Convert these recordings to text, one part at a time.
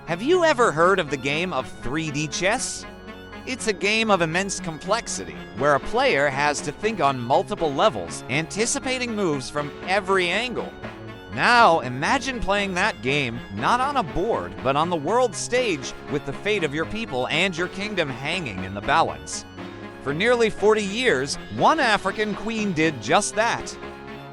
Have you ever heard of the game of 3D chess? It's a game of immense complexity, where a player has to think on multiple levels, anticipating moves from every angle. Now, imagine playing that game not on a board, but on the world stage with the fate of your people and your kingdom hanging in the balance. For nearly 40 years, one African queen did just that.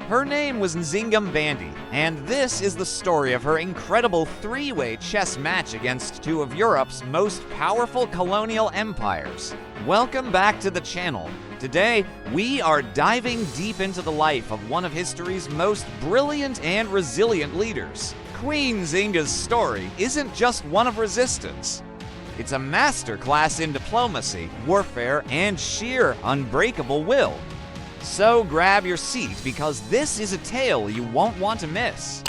Her name was Nzinga Mbande, and this is the story of her incredible three-way chess match against two of Europe's most powerful colonial empires. Welcome back to the channel. Today, we are diving deep into the life of one of history's most brilliant and resilient leaders. Queen Nzinga's story isn't just one of resistance. It's a masterclass in diplomacy, warfare, and sheer unbreakable will. So grab your seat, because this is a tale you won't want to miss.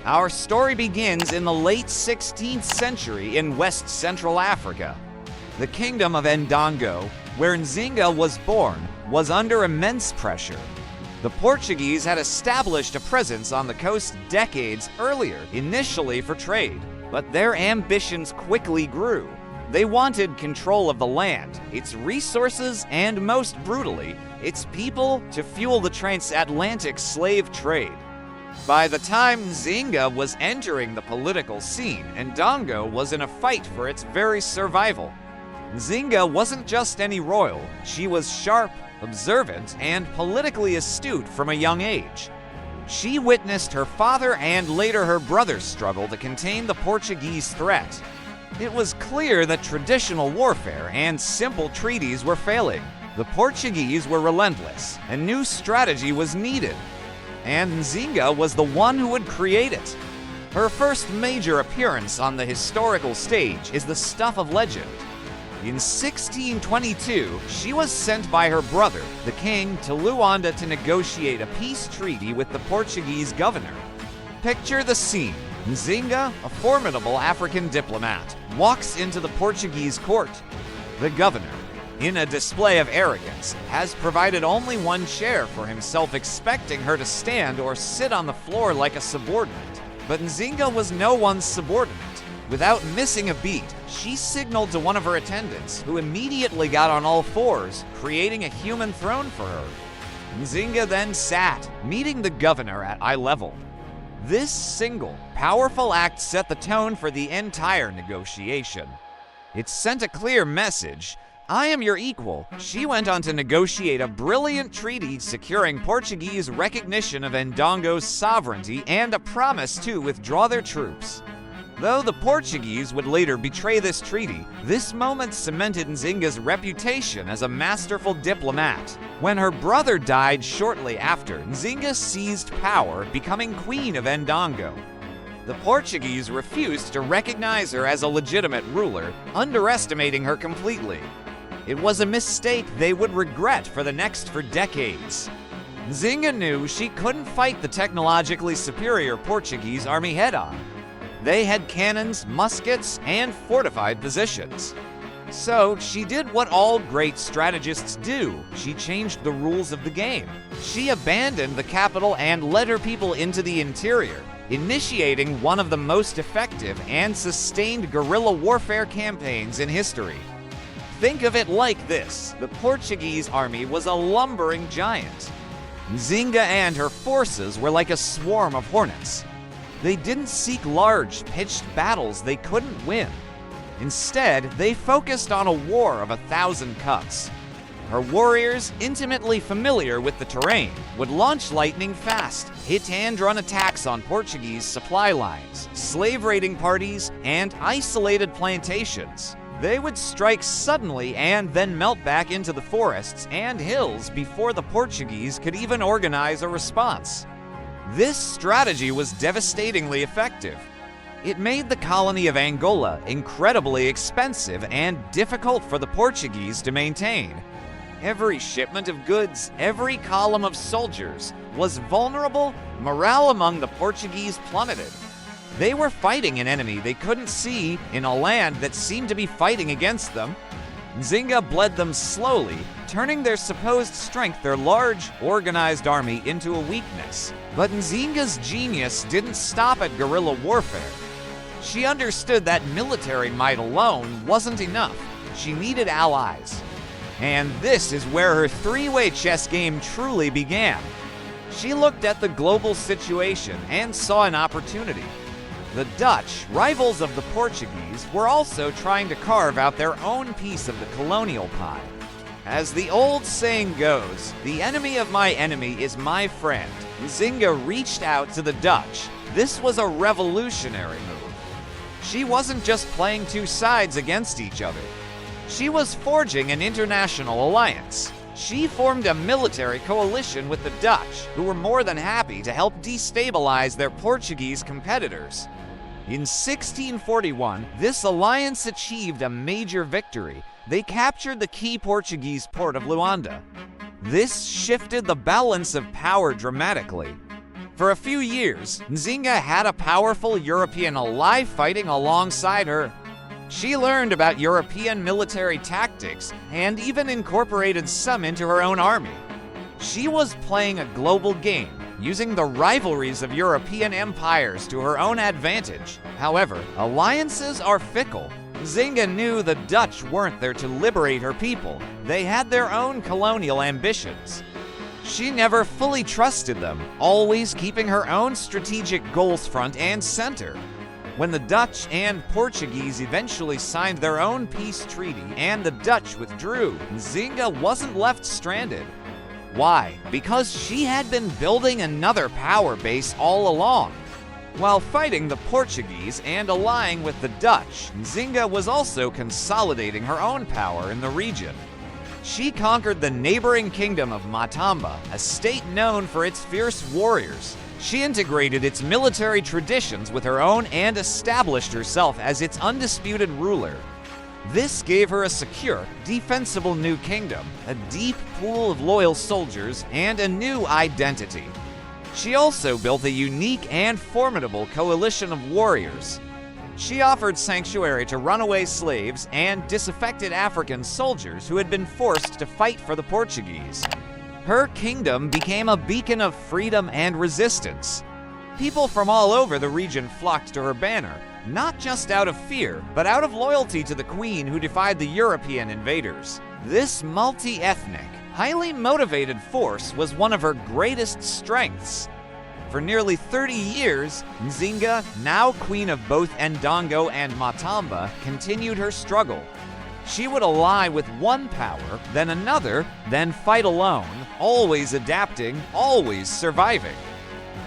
Our story begins in the late 16th century in West Central Africa. The kingdom of Ndongo, where Nzinga was born, was under immense pressure. The Portuguese had established a presence on the coast decades earlier, initially for trade, but their ambitions quickly grew. They wanted control of the land, its resources, and most brutally, its people to fuel the transatlantic slave trade. By the time Nzinga was entering the political scene, Ndongo was in a fight for its very survival. Nzinga wasn't just any royal, she was sharp, observant, and politically astute from a young age. She witnessed her father and later her brother's struggle to contain the Portuguese threat. It was clear that traditional warfare and simple treaties were failing. The Portuguese were relentless. A new strategy was needed, and Nzinga was the one who would create it. Her first major appearance on the historical stage is the stuff of legend. In 1622, she was sent by her brother, the king, to Luanda to negotiate a peace treaty with the Portuguese governor. Picture the scene. Nzinga, a formidable African diplomat, walks into the Portuguese court. The governor, in a display of arrogance, has provided only one chair for himself, expecting her to stand or sit on the floor like a subordinate. But Nzinga was no one's subordinate. Without missing a beat, she signaled to one of her attendants, who immediately got on all fours, creating a human throne for her. Nzinga then sat, meeting the governor at eye level. This single, powerful act set the tone for the entire negotiation. It sent a clear message: I am your equal. She went on to negotiate a brilliant treaty securing Portuguese recognition of Ndongo's sovereignty and a promise to withdraw their troops. Though the Portuguese would later betray this treaty, this moment cemented Nzinga's reputation as a masterful diplomat. When her brother died shortly after, Nzinga seized power, becoming Queen of Ndongo. The Portuguese refused to recognize her as a legitimate ruler, underestimating her completely. It was a mistake they would regret for decades. Nzinga knew she couldn't fight the technologically superior Portuguese army head-on. They had cannons, muskets, and fortified positions. So she did what all great strategists do. She changed the rules of the game. She abandoned the capital and led her people into the interior, initiating one of the most effective and sustained guerrilla warfare campaigns in history. Think of it like this: the Portuguese army was a lumbering giant. Nzinga and her forces were like a swarm of hornets. They didn't seek large, pitched battles they couldn't win. Instead, they focused on a war of 1,000 cuts. Her warriors, intimately familiar with the terrain, would launch lightning-fast, hit-and-run attacks on Portuguese supply lines, slave-raiding parties, and isolated plantations. They would strike suddenly and then melt back into the forests and hills before the Portuguese could even organize a response. This strategy was devastatingly effective. It made the colony of Angola incredibly expensive and difficult for the Portuguese to maintain. Every shipment of goods, every column of soldiers was vulnerable. Morale among the Portuguese plummeted. They were fighting an enemy they couldn't see in a land that seemed to be fighting against them. Nzinga bled them slowly, turning their supposed strength, their large, organized army, into a weakness. But Nzinga's genius didn't stop at guerrilla warfare. She understood that military might alone wasn't enough. She needed allies. And this is where her three-way chess game truly began. She looked at the global situation and saw an opportunity. The Dutch, rivals of the Portuguese, were also trying to carve out their own piece of the colonial pie. As the old saying goes, the enemy of my enemy is my friend. Nzinga reached out to the Dutch. This was a revolutionary move. She wasn't just playing two sides against each other. She was forging an international alliance. She formed a military coalition with the Dutch, who were more than happy to help destabilize their Portuguese competitors. In 1641, this alliance achieved a major victory. They captured the key Portuguese port of Luanda. This shifted the balance of power dramatically. For a few years, Nzinga had a powerful European ally fighting alongside her. She learned about European military tactics and even incorporated some into her own army. She was playing a global game, using the rivalries of European empires to her own advantage. However, alliances are fickle. Nzinga knew the Dutch weren't there to liberate her people. They had their own colonial ambitions. She never fully trusted them, always keeping her own strategic goals front and center. When the Dutch and Portuguese eventually signed their own peace treaty and the Dutch withdrew, Nzinga wasn't left stranded. Why? Because she had been building another power base all along. While fighting the Portuguese and allying with the Dutch, Nzinga was also consolidating her own power in the region. She conquered the neighboring kingdom of Matamba, a state known for its fierce warriors. She integrated its military traditions with her own and established herself as its undisputed ruler. This gave her a secure, defensible new kingdom, a deep pool of loyal soldiers, and a new identity. She also built a unique and formidable coalition of warriors. She offered sanctuary to runaway slaves and disaffected African soldiers who had been forced to fight for the Portuguese. Her kingdom became a beacon of freedom and resistance. People from all over the region flocked to her banner, not just out of fear, but out of loyalty to the queen who defied the European invaders. This multi-ethnic, highly motivated force was one of her greatest strengths. For nearly 30 years, Nzinga, now queen of both Ndongo and Matamba, continued her struggle. She would ally with one power, then another, then fight alone, always adapting, always surviving.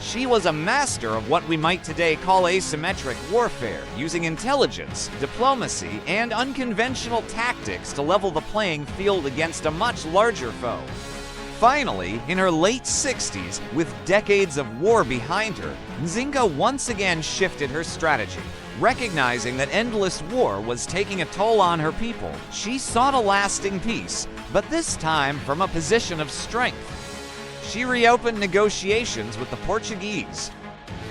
She was a master of what we might today call asymmetric warfare, using intelligence, diplomacy, and unconventional tactics to level the playing field against a much larger foe. Finally, in her late 60s, with decades of war behind her, Nzinga once again shifted her strategy. Recognizing that endless war was taking a toll on her people, she sought a lasting peace, but this time from a position of strength. She reopened negotiations with the Portuguese.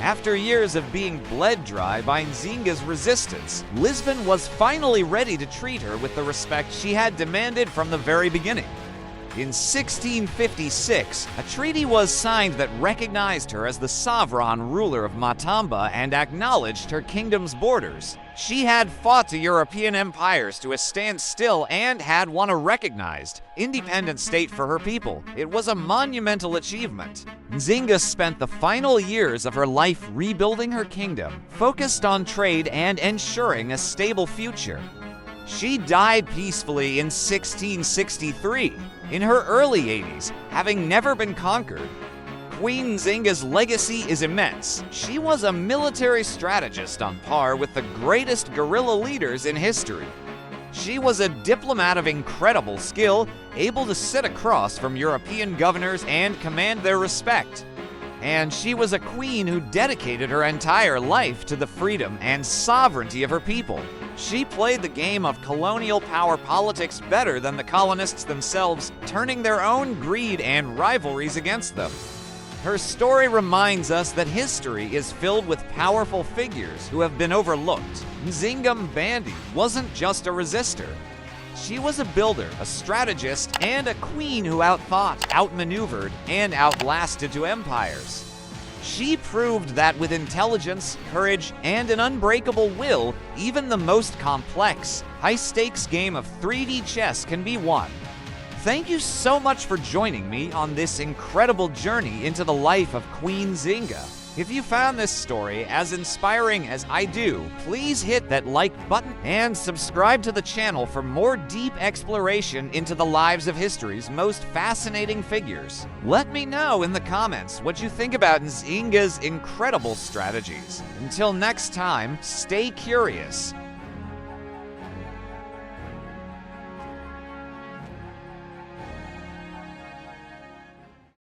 After years of being bled dry by Nzinga's resistance, Lisbon was finally ready to treat her with the respect she had demanded from the very beginning. In 1656, a treaty was signed that recognized her as the sovereign ruler of Matamba and acknowledged her kingdom's borders. She had fought the European empires to a standstill and had won a recognized, independent state for her people. It was a monumental achievement. Nzinga spent the final years of her life rebuilding her kingdom, focused on trade and ensuring a stable future. She died peacefully in 1663, in her early 80s, having never been conquered. Queen Nzinga's legacy is immense. She was a military strategist on par with the greatest guerrilla leaders in history. She was a diplomat of incredible skill, able to sit across from European governors and command their respect. And she was a queen who dedicated her entire life to the freedom and sovereignty of her people. She played the game of colonial power politics better than the colonists themselves, turning their own greed and rivalries against them. Her story reminds us that history is filled with powerful figures who have been overlooked. Nzinga Mbande wasn't just a resistor. She was a builder, a strategist, and a queen who outthought, outmaneuvered, and outlasted to empires. She proved that with intelligence, courage, and an unbreakable will, even the most complex, high-stakes game of 3D chess can be won. Thank you so much for joining me on this incredible journey into the life of Queen Nzinga. If you found this story as inspiring as I do, please hit that like button and subscribe to the channel for more deep exploration into the lives of history's most fascinating figures. Let me know in the comments what you think about Nzinga's incredible strategies. Until next time, stay curious,